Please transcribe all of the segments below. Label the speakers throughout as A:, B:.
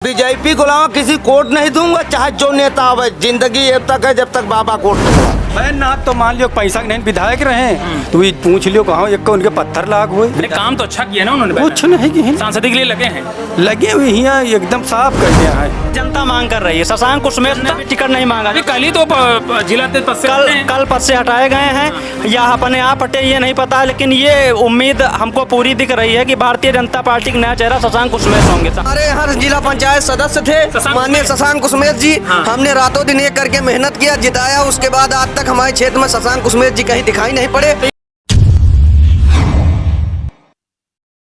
A: BJP को अलावा किसी कोर्ट नहीं दूंगा, चाहे जो नेता आवे। जिंदगी जब तक है, जब तक बाबा कोर्ट में खड़ा।
B: मैं ना तो मान लियो पैसा नहीं विधायक रहे तो ये पूछ लियो कहाँ एक को उनके पत्थर लाग हुए।
C: काम तो अच्छा किया ना उन्होंने,
B: कुछ नहीं कि
C: सांसद के लिए लगे हैं,
B: लगे हुए यहाँ एकदम साफ कर दिया है।
D: जनता मांग कर रही है। शशांक कुसुमेश ने भी टिकट नहीं मांगा।
C: अभी कल ही तो जिला पद से
D: कल पद से हटाए गए हैं या अपने आप हटे ये नहीं पता, लेकिन ये उम्मीद हमको पूरी दिख रही है कि भारतीय जनता पार्टी का नया चेहरा शशांक कुसुमेश होंगे।
A: हमारे यहाँ जिला पंचायत सदस्य थे माननीय शशांक कुसुमेश जी। हमने रातों दिन एक करके मेहनत किया, जिताया। उसके बाद आज तक हमारे क्षेत्र में शशांक कुसुमेश जी कहीं दिखाई नहीं पड़े।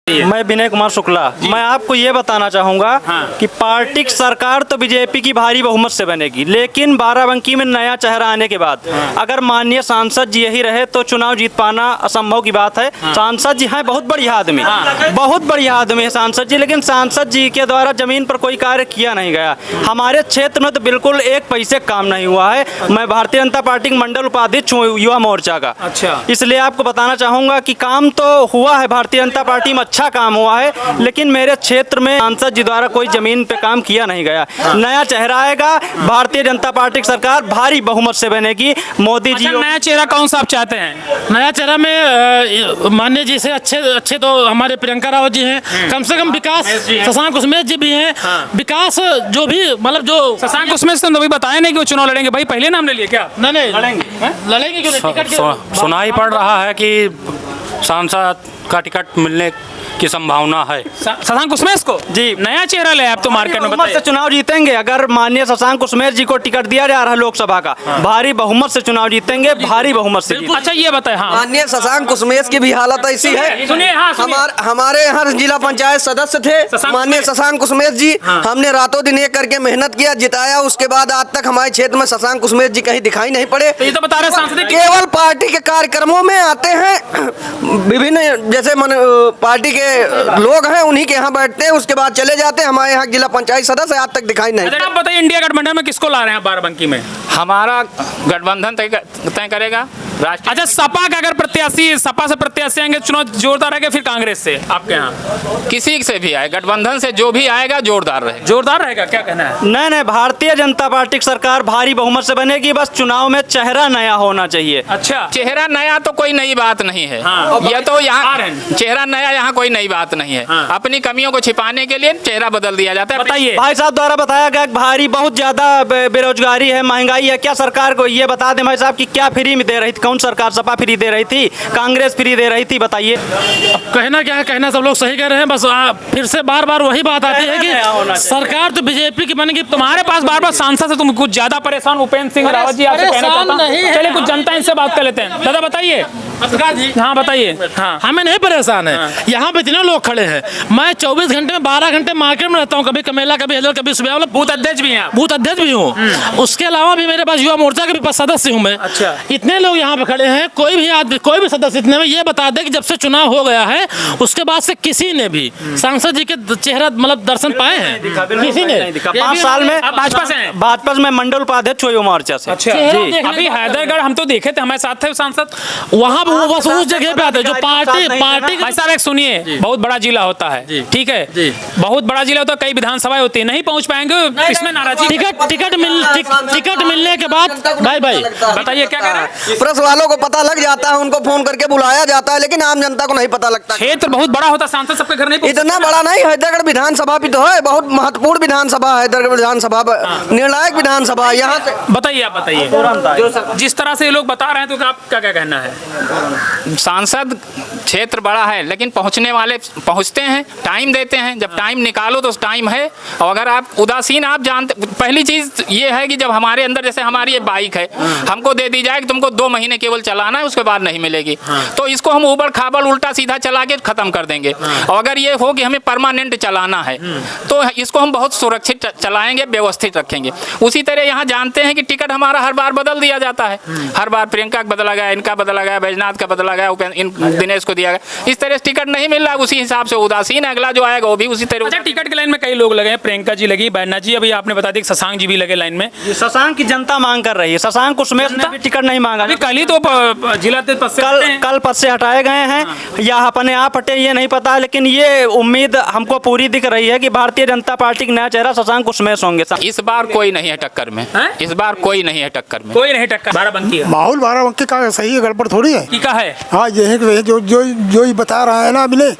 D: मैं विनय कुमार शुक्ला, मैं आपको ये बताना चाहूँगा कि पार्टी की सरकार तो बीजेपी की भारी बहुमत से बनेगी, लेकिन बाराबंकी में नया चेहरा आने के बाद अगर माननीय सांसद जी यही रहे तो चुनाव जीत पाना असंभव की बात है। सांसद जी हैं बहुत बढ़िया आदमी, बहुत बढ़िया आदमी है सांसद जी, लेकिन सांसद जी के द्वारा जमीन पर कोई कार्य किया नहीं गया। हमारे क्षेत्र में तो बिल्कुल एक पैसे काम नहीं हुआ है। मैं भारतीय जनता पार्टी के मंडल उपाध्यक्ष हूँ युवा मोर्चा का।
C: अच्छा,
D: इसलिए आपको बताना चाहूँगा कि काम तो हुआ है, भारतीय जनता पार्टी में अच्छा काम हुआ है, लेकिन मेरे क्षेत्र में सांसद जी द्वारा कोई जमीन पे काम किया नहीं गया। नया चेहरा आएगा, भारतीय जनता पार्टी की सरकार भारी बहुमत से बनेगी। मोदी जी
C: नया चेहरा कौन सा आप चाहते हैं?
E: नया चेहरा में माननीय जी से अच्छे तो हमारे प्रियंका रावत जी हैं, कम से कम विकास शशांक कुसुमेश जी भी हैं। विकास जो भी मतलब जो
C: शशांक कुसुमेश ने तो बताया नहीं कि वो चुनाव लड़ेंगे। भाई पहले नाम ले लिए क्या?
E: नहीं लड़ेंगे क्यों नहीं? टिकट
F: सुनाई पड़ रहा है कि सांसद का टिकट मिलने की संभावना है।
C: शशांक कुसुमेश को
D: जी
C: नया चेहरा ले आप तो मार्केट में
D: बहुमत से चुनाव जीतेंगे। अगर माननीय शशांक कुसुमेश जी को टिकट दिया जा रहा है लोकसभा का, भारी बहुमत से चुनाव जीतेंगे, भारी बहुमत से।
C: अच्छा ये बताए, हाँ
A: माननीय शशांक कुसुमेश की भी हालत ऐसी है।
C: सुनिए, हाँ सुनिए।
A: हमारे यहाँ जिला पंचायत सदस्य थे माननीय शशांक कुसुमेश जी। हमने रातों दिन एक करके मेहनत किया, जिताया। उसके बाद आज तक हमारे क्षेत्र में शशांक कुसुमेश जी कहीं दिखाई नहीं पड़े।
C: ये तो बता रहे सांसद
A: केवल पार्टी के कार्यक्रमों में आते हैं, विभिन्न जैसे पार्टी के लोग हैं उन्हीं के यहाँ बैठते हैं, उसके बाद चले जाते हैं। हमारे यहाँ जिला पंचायत सदस्य आज तक दिखाई नहीं।
C: आप बताइए, इंडिया गठबंधन में किसको ला रहे हैं बाराबंकी में?
F: हमारा गठबंधन तय करेगा राष्ट्रीय।
C: अच्छा, सपा का अगर प्रत्याशी, सपा से प्रत्याशी आएंगे चुनाव जोरदार रहेगा, फिर कांग्रेस से आपके यहाँ?
F: किसी से भी आए, गठबंधन से जो भी आएगा जोरदार रहेगा।
C: जोरदार रहेगा, क्या कहना है?
D: नहीं, भारतीय जनता पार्टी की सरकार भारी बहुमत से बनेगी, बस चुनाव में चेहरा नया होना चाहिए।
C: अच्छा,
F: चेहरा नया तो कोई नई बात नहीं है।
C: हाँ।
F: यह तो यहाँ चेहरा नया यहाँ कोई नई बात नहीं है।
C: हाँ।
F: अपनी कमियों को छिपाने के लिए चेहरा बदल दिया जाता है।
C: बताइए
D: भाई साहब द्वारा बताया गया कि भारी बहुत ज्यादा बेरोजगारी है, महंगाई है। क्या सरकार को ये बता दें भाई साहब कि क्या फ्री में दे रही थी? कौन सरकार? सपा फ्री दे रही थी, कांग्रेस फ्री दे रही थी, बताइए।
E: कहना क्या है, कहना सब लोग सही कह रहे हैं। बस फिर से बार बार वही बात आती है कि सरकार तो बीजेपी की बनेगी।
C: तुम्हारे पास बार बार सांसद से तुम कुछ ज्यादा परेशान उपेंद्र सिंह रावत जी आपसे कहना चाहता हूं। चलिए कुछ जनता इनसे बात कर लेते हैं। दादा बताइए। हाँ बताइए। हाँ,
E: हमें नहीं परेशान है। यहाँ पे इतने लोग खड़े हैं। मैं 24 घंटे में 12 घंटे मार्केट में रहता हूँ, कभी कमेला, कभी हेलर, कभी सुबह वाला।
C: बूथ अध्यक्ष भी हैं?
E: बूथ अध्यक्ष भी हूँ। उसके अलावा भी मेरे पास युवा मोर्चा के भी सदस्य हूँ मैं।
C: अच्छा,
E: इतने लोग यहाँ पे खड़े हैं। कोई भी आदमी, कोई भी सदस्य इतने में ये बता दे कि जब से चुनाव हो गया है उसके बाद से किसी ने भी सांसद जी के चेहरा मतलब दर्शन पाए हैं? किसी ने
D: 5 साल में
C: भाजपा से हैं?
D: भाजपा से मैं मंडल उपाध्यक्ष हुई मोर्चा से।
C: अच्छा जी। अभी हैदरगढ़ हम तो देखे थे, हमारे साथ थे सांसद।
E: वहाँ बस उस जगह पे आते हैं जो पार्टी
D: नहीं।
C: भाई साहब एक सुनिए, बहुत बड़ा जिला होता है, ठीक है, बहुत बड़ा जिला होता है, कई विधानसभाएं होती है, नहीं पहुंच पाएंगे, इसमें नाराजगी।
E: टिकट मिलने के बाद भाई
C: बताइए क्या कह रहे हैं?
A: प्रेस वालों को पता लग जाता है, उनको फोन करके बुलाया जाता है, लेकिन आम जनता को नहीं पता लगता।
C: क्षेत्र बहुत बड़ा होता है, सांसद सबके घर नहीं पहुंचते।
A: इतना बड़ा नहीं, हैदरगढ़ विधानसभा भी तो है, बहुत महत्वपूर्ण विधानसभा है हैदरगढ़ विधानसभा, निर्णायक विधानसभा। यहाँ से
C: बताइए, आप बताइए। जिस तरह से ये लोग बता रहे हैं तो आपका क्या कहना है?
F: सांसद क्षेत्र बड़ा है, लेकिन पहुंचने वाले पहुंचते हैं, टाइम देते हैं। जब टाइम निकालो तो टाइम है। और अगर आप उदासीन, आप जानते, पहली चीज ये है कि जब हमारे अंदर, जैसे हमारी ये बाइक है, हमको दे दी जाए कि तुमको 2 महीने केवल चलाना है, उसके बाद नहीं मिलेगी, तो इसको हम ऊबड़ खाबड़ उल्टा सीधा चला के खत्म कर देंगे। और अगर ये हो कि हमें परमानेंट चलाना है तो इसको हम बहुत सुरक्षित चलाएंगे, व्यवस्थित रखेंगे। उसी तरह यहाँ जानते हैं कि टिकट हमारा हर बार बदल दिया जाता है। हर बार प्रियंका का बदला गया, इनका बदला गया, बैजनाथ का बदला गया, दिनेश को दिया गया। इस तरह से टिकट नहीं मिल रहा है, उसी हिसाब से उदासीन है। अगला जो आएगा वो भी उसी तरह।
C: अच्छा, टिकट की लाइन में कई लोग लगे हैं, प्रियंका जी लगी, बैजनाथ जी, अभी आपने बता दिया शशांक जी भी लगे लाइन में।
D: शशांक की जनता मांग कर रही है। शशांक कुसुमेश ने भी टिकट नहीं मांगा।
C: अभी कल ही तो जिला अध्यक्ष पद से हटे हैं।
D: कल पद से हटाए गए हैं या अपने आप हटे ये नहीं पता, लेकिन ये उम्मीद हमको पूरी दिख रही है कि भारतीय जनता पार्टी का नया चेहरा शशांक कुसुमेश होंगे।
F: इस बार कोई नहीं है टक्कर में,
C: हैं?
F: इस बार कोई नहीं है टक्कर में।
C: कोई नहीं टक्कर। बाराबंकी है।
G: माहौल बाराबंकी का सही है, गड़बड़ थोड़ी है।
C: की का है?
G: हाँ ये है कि जो ही बता रहा है ना अभिनय,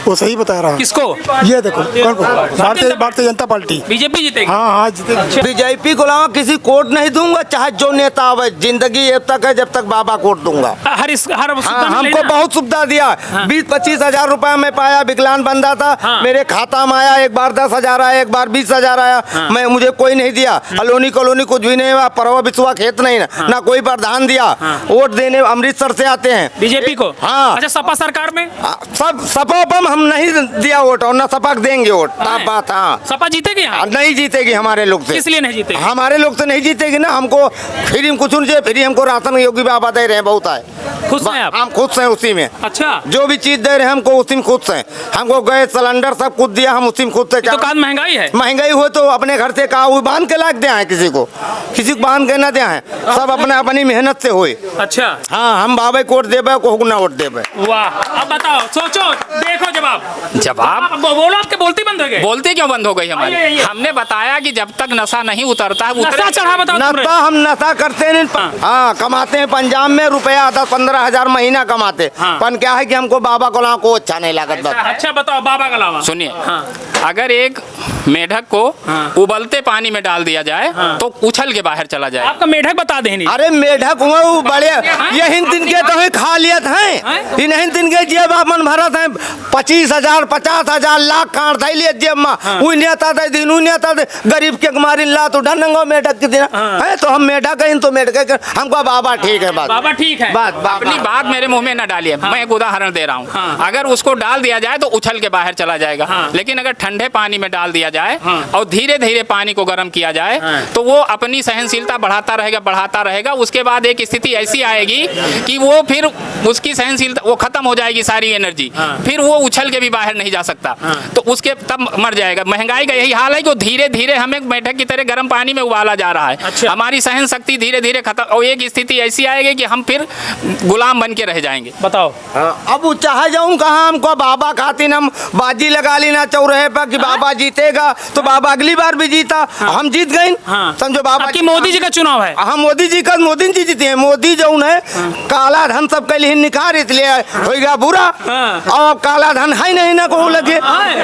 G: वो सही बता रहा है।
C: किसको?
G: ये देखो भारतीय जनता पार्टी।
C: बीजेपी जीतेगी।
G: हाँ जीतेगी।
A: बीजेपी को अलावा किसी कोर्ट नहीं दूंगा, चाहे जो नेता आवे। जिंदगी जब तक है जब तक बाबा कोर्ट दूंगा।
C: हर सुविधा
A: हाँ,
C: मिल रही
A: हमको
C: ना?
A: बहुत सुविधा दिया। 20-25 हजार रुपया में पाया, विकलांग बंदा था।
C: हाँ।
A: मेरे खाता में आया, एक बार 10,000 आया, एक बार 20,000 आया। मैं मुझे कोई नहीं दिया। अलोनी कॉलोनी कुछ भी नहीं हुआ। परवा बिस्वा खेत नहीं ना कोई प्रधान दिया। वोट देने अमृतसर से आते हैं
C: बीजेपी को।
A: हाँ।
C: अच्छा, सपा सरकार में
A: सब सपा बम हम नहीं दिया वोट और न सपा देंगे वोट।
C: हाँ।
A: बात हाँ
C: सपा जीतेगी यहाँ?
A: नहीं जीतेगी हमारे लोग से।
C: किस लिए नहीं जीतेगी?
A: हमारे लोग से नहीं जीतेगी ना। हमको फ्री में कुछ नहीं चाहिए। फ्री हमको राशन योगी बाबा दे रहे हैं, बहुत है।
C: खुश हैं आप?
A: हम खुश हैं उसी में।
C: अच्छा,
A: जो भी चीज दे रहे हैं हमको उसी में खुश हैं। हमको गैस सिलेंडर सब कुछ दिया, हम उसी में खुश हैं।
C: तो कान महंगाई है।
A: महंगाई हो तो अपने घर से कहा वो बांध के लाख दिया है, किसी को बांध के ना दिया है। सब अपने अपनी मेहनत से हुए।
C: अच्छा,
A: हाँ हम बाबा को वोट देवे को ना वोट देवे।
C: वाह। अब बताओ, सोचो, देखो जवाब।
F: जवाब
C: बोलो, आपके बोलती बंद हो गए।
F: बोलते क्यों बंद हो गई हमारी?
C: आइए।
F: हमने बताया कि जब तक नशा नहीं उतरता है
C: नशा चढ़ा बताओ तुमने।
A: नशा हम नशा करते नहीं। हाँ कमाते हैं पंजाब में रुपया 10-15 हजार महीना कमाते।
C: हाँ।
A: पर क्या है कि हमको बाबा को अच्छा नहीं लागत। बस
C: अच्छा बताओ, बाबा का अलावा।
F: सुनिए,
C: हाँ।
F: अगर एक मेढक को
C: हाँ।
F: उबलते पानी में डाल दिया जाए तो उछल के बाहर चला जाए।
C: आपका मेढक बता दें नहीं।
A: अरे मेढक हुआ वो बड़े ये हिंद दिन के तो खा लियत हैं। इन हिंद दिन के जेब मन भरत हैं। 25,000 50,000 लाख काट था लिए जेब में। वो नेता था दिन वो नेता थे गरीब के मारी ला तो ढंगो मेढक के दिन है। तो हम मेढक हैं तो मेढक हमको बाबा ठीक है। बात
C: बाबा ठीक है।
A: बात
F: अपनी बात मेरे मुंह में न डालिए। मैं एक उदाहरण दे रहा हूँ।
C: हाँ।
F: अगर उसको डाल दिया जाए तो उछल के बाहर चला जाएगा।
C: हाँ।
F: लेकिन अगर ठंडे पानी में डाल दिया जाए
C: हाँ।
F: और धीरे धीरे पानी को गर्म किया जाए
C: हाँ।
F: तो वो अपनी सहनशीलता बढ़ाता रहेगा। उसके बाद एक स्थिति ऐसी आएगी कि वो फिर उसकी सहनशीलता वो खत्म हो जाएगी, सारी एनर्जी।
C: हाँ।
F: फिर वो उछल के भी बाहर नहीं जा सकता। तो उसके तब मर जाएगा। महंगाई का यही हाल है कि धीरे धीरे हमें मेढक की तरह गर्म पानी में उबाला जा रहा है।
C: अच्छा।
F: हमारी सहन शक्ति धीरे धीरे खत्म और एक स्थिति ऐसी आएगी कि हम फिर गुलाम बन के रह जाएंगे।
C: बताओ।
A: अब वो चाहे जाऊं कहाँ हमको बाबा खातिर हम बाजी लगा लेना चौराहे पर कि बाबा जीतेगा तो बाबा अगली बार भी जीता। हम जीत गए।
C: हाँ।
A: समझो बाबा
C: आपकी मोदी जी का चुनाव है।
A: हाँ मोदी जी जीते हैं। मोदी जो है काला धन सबके लिए निखार इसलिए होगा बुरा।
C: हाँ।
A: और अब काला धन है नहीं ना को लगे।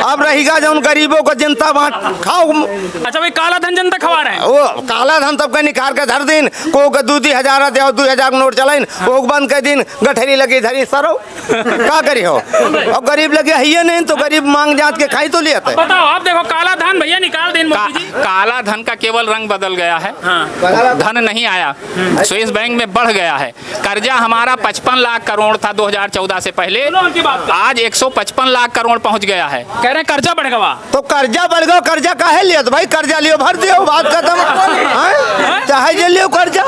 A: अब रहेगा जो गरीबों को जनता बांट खाओ।
C: अच्छा, भाई काला धन जनता खवा रहे हैं।
A: वो काला धन सबके निखार के धर दिन को 2,000 दे 2,000 नोट चलाइन वो बंद कर दिन गठरी लगी धरी सरो का करी हो। अब गरीब लगे है नहीं तो गरीब मांग जात के खाई तो लिया।
C: बताओ, आप देखो काला धन भैया निकाल दें मोदी जी।
F: काला धन का केवल रंग बदल गया है।
C: हाँ।
F: धन नहीं आया, स्विस बैंक में बढ़ गया है। कर्जा हमारा 55 लाख करोड़ था 2014 से पहले,
C: उनकी बात कर।
F: आज 155 लाख करोड़ पहुंच गया है।
C: कह रहे हैं कर्जा बढ़ गया।
A: तो कर्जा बढ़ गया। कर्जा काहे लिया तो भाई कर्जा लियो भर दियो बात खत्म। चाहे जे लियो कर्जा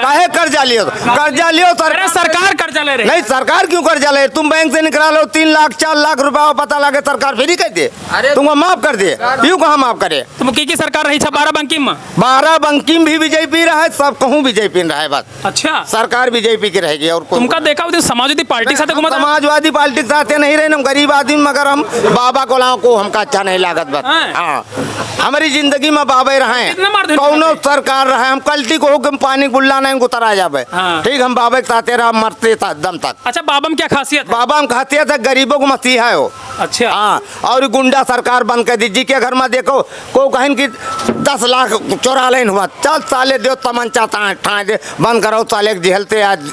A: काहे कर्जा लियो कर्जा लियो
C: अरे सरकार कर्जा ले रही है।
A: नहीं सरकार क्यों कर्जा ले? तुम बैंक से निकला लो 3 लाख 4 लाख रुपया पता लगे सरकार फ्री कर दे तुमको माफ कर दे। यूँ कहाँ माफ करे?
C: तुम की सरकार रही 12 में।
A: 12 भी बीजेपी रहा है, सब कहूँ बीजेपी रहा है। बात
C: अच्छा,
A: सरकार बीजेपी की रहेगी। और
C: तुमका देखा उधर समाजवादी पार्टी साथ घुमा था।
A: समाजवादी पार्टी के साथ नहीं रहे। हम गरीब आदमी मगर हम बाबा को लाओ को हमका अच्छा नहीं लागत। बात हाँ हमारी जिंदगी में बाबा रहे
C: कितना मार देने
A: कौनो सरकार रहे। हम कल्टी को हुक्म पानी गुल्ला नहीं उतरा जावे।
C: हाँ।
A: ठीक हम बाबा के साथ रहा मरते था दम तक।
C: अच्छा, बाबा में क्या खासियत है?
A: बाबा हम खाते थे गरीबों को मसीहा है वो।
C: अच्छा।
A: हाँ और गुंडा सरकार बंद कर दी। जी के घर में देखो को कहन की 10 लाख चोरा लेन हुआ चल साले दो तमंचा ठाए दे बंद करो साले झेलते आज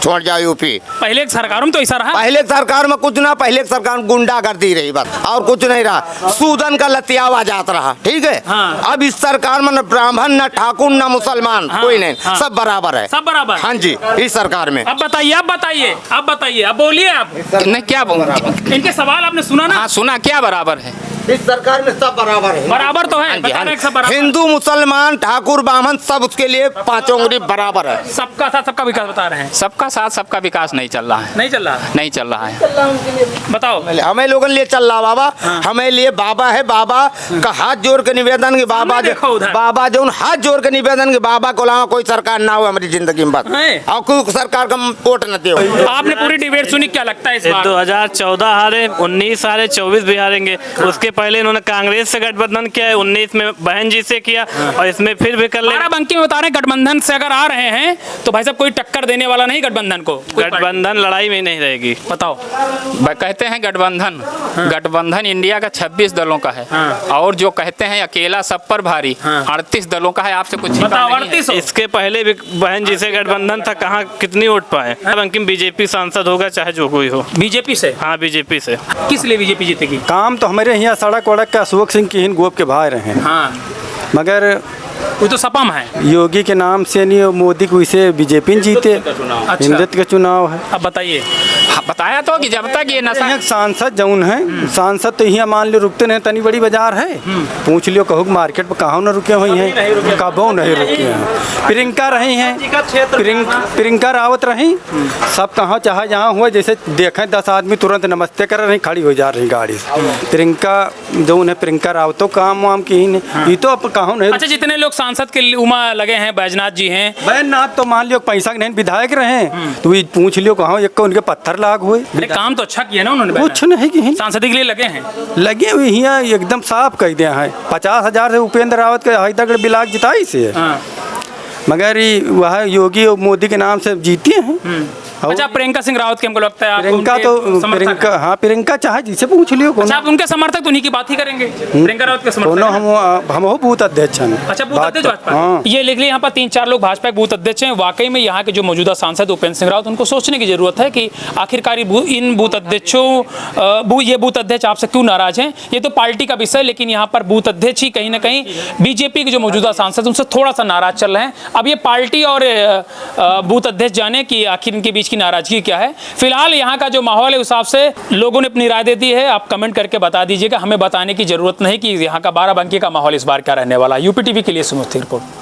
A: छोड़ जाओ यूपी।
C: पहले सरकारों में तो ऐसा रहा।
A: पहले सरकार में कुछ ना, पहले सरकार में गुंडागर्दी रही बात और कुछ नहीं रहा। सूदन का लतियावा जात रहा। ठीक है।
C: हाँ।
A: अब इस सरकार में न ब्राह्मण न ठाकुर न मुसलमान
C: हाँ।
A: कोई नहीं।
C: हाँ।
A: सब बराबर है।
C: सब बराबर।
A: हाँ जी इस सरकार में।
C: अब बताइए अब बोलिए आप।
F: नहीं क्या
C: इनके सवाल आपने सुना ना?
F: हाँ सुना, क्या बराबर है?
A: इस सरकार में सब बराबर है।
C: बराबर तो है,
A: हाँ जी,
C: बता
A: हाँ
C: रहे हैं
A: जी।
C: कि सब बराबर।
A: हिंदू मुसलमान ठाकुर ब्राह्मण सब उसके लिए पांचों उंगली बराबर है।
C: सबका साथ सबका विकास बता रहे हैं।
F: सबका साथ सबका विकास नहीं चल रहा है,
C: नहीं चल रहा,
F: नहीं चल रहा है।
C: बताओ।
A: हमें लोगों के लिए चल रहा बाबा, हमें लिए बाबा है, बाबा का हाथ जोड़ के निवेदन के बाबा
C: सामने देखो उधर।
A: बाबा जो हाथ जोड़ के निवेदन के बाबा को अलावा कोई सरकार ना हो हमारी जिंदगी में, बस
C: है।
A: और कोई सरकार का वोट न दे।
C: आपने पूरी डिबेट सुनी, क्या लगता है इस बार?
D: 2014 हारे, 19 हारे, 24 भी हारेंगे। उसके पहले इन्होंने कांग्रेस से गठबंधन किया है, 19 में बहन जी से किया और इसमें फिर भी कर ले।
C: बाराबंकी में बता रहे हैं गठबंधन से अगर आ रहे हैं तो भाई साहब कोई टक्कर देने वाला नहीं गठबंधन को।
D: गठबंधन लड़ाई में नहीं रहेगी।
C: बताओ।
F: कहते हैं गठबंधन, गठबंधन इंडिया का 26 दलों का है, और जो कहते हैं अकेला सब पर भारी 38 दलों का है। आपसे कुछ
C: बताओ,
F: नहीं है।
C: 38
D: इसके पहले भी बहन जी से गठबंधन था, कहाँ कितनी वोट पाए। अंकिम बीजेपी सांसद होगा चाहे जो कोई हो।
C: बीजेपी से?
D: हाँ बीजेपी से।
C: किस लिए बीजेपी जीतेगी?
B: काम तो हमारे यहाँ सड़क वड़क का अशोक सिंह की हिन गोप के भाई रहे हैं,
C: हाँ,
B: मगर
C: वो तो सपा में है।
B: योगी के नाम से नहीं, मोदी को इसे बीजेपी ने जीते। हिंदुत्व का चुनाव है।
C: अब बताइए।
F: हाँ, बताया तो कि जब तक ये नशा
B: यहाँ सांसद जौन है, सांसद तो यहाँ मान लो रुकते नहीं, तनी बड़ी बाजार है, पूछ लियो कहो मार्केट में कहाँ न रुके हुई हैं, कबो नहीं रुके हैं। प्रियंका रही हैं, प्रियंका रावत रही, सब कहाँ चाहे जहाँ हुआ, जैसे देखें 10 आदमी तुरंत नमस्ते कर रही, खड़ी हो जा रही गाड़ी से। प्रियंका जौन है, प्रियंका रावत तो काम वाम की ही नहीं, ये तो अब कहाँ नहीं।
C: अच्छा, जितने लोग सांसद के उमा लगे हैं, बैजनाथ जी हैं।
B: बैजनाथ तो मान लियो पैसा के नहीं विधायक रहे, तो ये पूछ लियो कहाँ एक उनके पत्थर लाग हुए।
C: अरे काम तो अच्छा किया ना उन्होंने।
B: कुछ नहीं कि
C: सांसद के लिए लगे हैं।
B: लगे हुए यहाँ एकदम साफ कह दिया है। 50,000 से उपेंद्र रावत के हाई तक बिलाक जिताई से है।
C: हाँ।
B: मगर ये वह योगी और मोदी के नाम से जीते हैं।
C: अच्छा, प्रियंका सिंह रावत के हमको लगता है आप
B: प्रियंका
C: उनके
B: तो
C: समर्थक
B: प्रियंका,
C: हैं।
B: हाँ प्रियंका चाहे जिसे पूछ लियो।
C: अच्छा, आप उनके समर्थक तो उन्हीं की बात ही करेंगे। प्रियंका रावत के
B: दोनों
C: समर्थक
B: हम हो बूथ अध्यक्ष हैं।
C: अच्छा, बूथ अध्यक्ष भाजपा।
B: हाँ।
C: ये लिख लिया यहाँ पर 3-4 लोग भाजपा के बूथ अध्यक्ष हैं। वाकई में यहाँ के जो मौजूदा सांसद उपेंद्र सिंह रावत, उनको सोचने की जरूरत है कि आखिरकार इन बूथ अध्यक्षों ये बूथ अध्यक्ष आपसे क्यों नाराज हैं। ये तो पार्टी का विषय, लेकिन यहाँ पर बूथ अध्यक्ष ही कहीं ना कहीं बीजेपी के जो मौजूदा सांसद उनसे थोड़ा सा नाराज चल रहे हैं। अब ये पार्टी और बूथ अध्यक्ष जाने कि आखिर इनके बीच की नाराजगी क्या है। फिलहाल यहाँ का जो माहौल है उस हिसाब से लोगों ने अपनी राय दे दी है। आप कमेंट करके बता दीजिएगा, हमें बताने की जरूरत नहीं कि यहाँ का बाराबंकी का माहौल इस बार क्या रहने वाला है। यूपी टीवी के लिए सुमित रिपोर्ट।